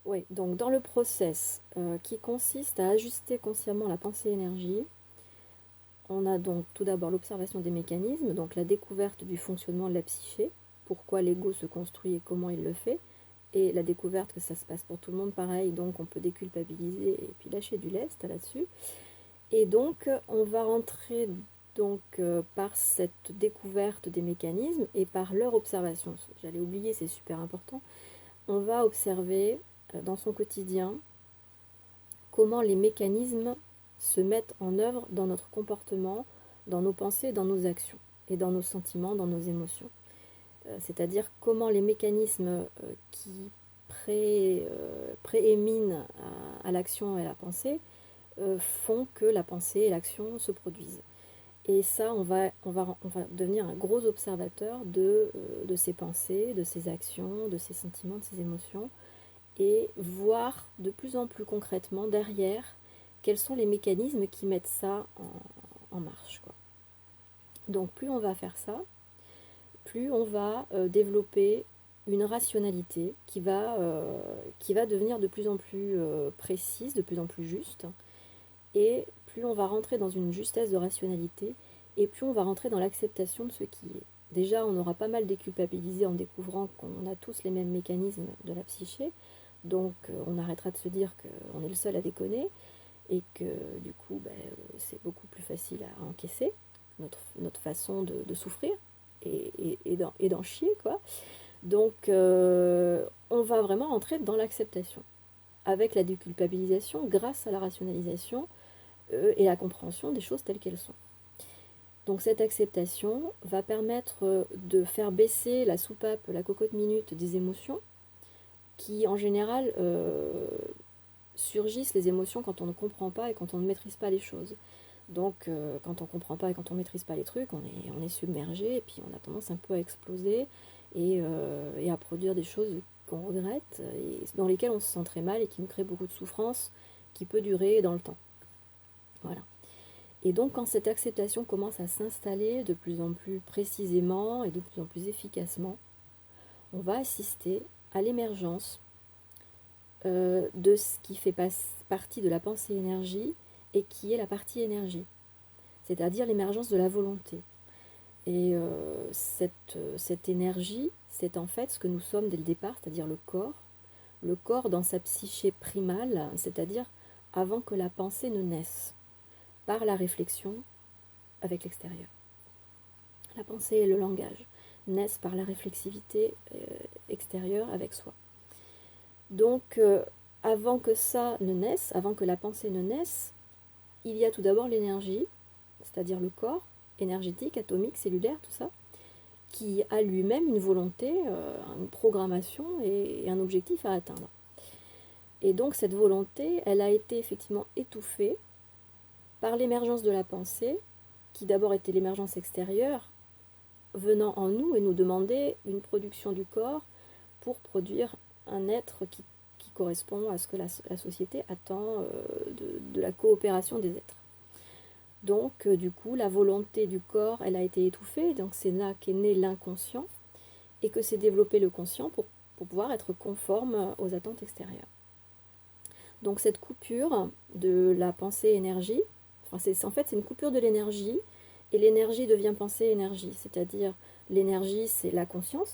Oui, donc dans le process qui consiste à ajuster consciemment la pensée-énergie, on a donc tout d'abord l'observation des mécanismes, donc la découverte du fonctionnement de la psyché, pourquoi l'ego se construit et comment il le fait, et la découverte que ça se passe pour tout le monde pareil, donc on peut déculpabiliser et puis lâcher du lest là-dessus. Et donc on va rentrer donc par cette découverte des mécanismes et par leur observation. J'allais oublier, c'est super important. On va observer dans son quotidien comment les mécanismes se mettent en œuvre dans notre comportement, dans nos pensées, dans nos actions, et dans nos sentiments, dans nos émotions. C'est-à-dire comment les mécanismes qui prééminent à l'action et à la pensée font que la pensée et l'action se produisent. Et ça, on va devenir un gros observateur de ces pensées, de ces actions, de ces sentiments, de ces émotions, et voir de plus en plus concrètement derrière quels sont les mécanismes qui mettent ça en marche, quoi. Donc plus on va faire ça, plus on va développer une rationalité qui va devenir de plus en plus précise, de plus en plus juste, et plus on va rentrer dans une justesse de rationalité, et plus on va rentrer dans l'acceptation de ce qui est. Déjà, on aura pas mal déculpabilisé en découvrant qu'on a tous les mêmes mécanismes de la psyché, donc on arrêtera de se dire qu'on est le seul à déconner, et que du coup, c'est beaucoup plus facile à encaisser, notre façon de souffrir, et d'en chier, quoi. Donc, on va vraiment rentrer dans l'acceptation, avec la déculpabilisation, grâce à la rationalisation et la compréhension des choses telles qu'elles sont. Donc cette acceptation va permettre de faire baisser la soupape, la cocotte minute des émotions, qui en général surgissent les émotions quand on ne comprend pas et quand on ne maîtrise pas les choses. Donc quand on ne comprend pas et quand on ne maîtrise pas les trucs, on est submergé et puis on a tendance un peu à exploser et à produire des choses qu'on regrette et dans lesquelles on se sent très mal et qui nous créent beaucoup de souffrance qui peut durer dans le temps. Voilà. Et donc quand cette acceptation commence à s'installer de plus en plus précisément et de plus en plus efficacement, on va assister à l'émergence de ce qui fait partie de la pensée énergie et qui est la partie énergie, c'est-à-dire l'émergence de la volonté. Et cette énergie, c'est en fait ce que nous sommes dès le départ, c'est-à-dire le corps dans sa psyché primale, c'est-à-dire avant que la pensée ne naisse, par la réflexion avec l'extérieur. La pensée et le langage naissent par la réflexivité extérieure avec soi. Donc, avant que ça ne naisse, avant que la pensée ne naisse, il y a tout d'abord l'énergie, c'est-à-dire le corps énergétique, atomique, cellulaire, tout ça, qui a lui-même une volonté, une programmation et un objectif à atteindre. Et donc cette volonté, elle a été effectivement étouffée par l'émergence de la pensée, qui d'abord était l'émergence extérieure, venant en nous et nous demander une production du corps pour produire un être qui correspond à ce que la société attend de la coopération des êtres. Donc, du coup, la volonté du corps, elle a été étouffée, donc c'est là qu'est né l'inconscient, et que s'est développé le conscient pour pouvoir être conforme aux attentes extérieures. Donc cette coupure de la pensée-énergie, en fait c'est une coupure de l'énergie, et l'énergie devient pensée-énergie, c'est-à-dire l'énergie c'est la conscience,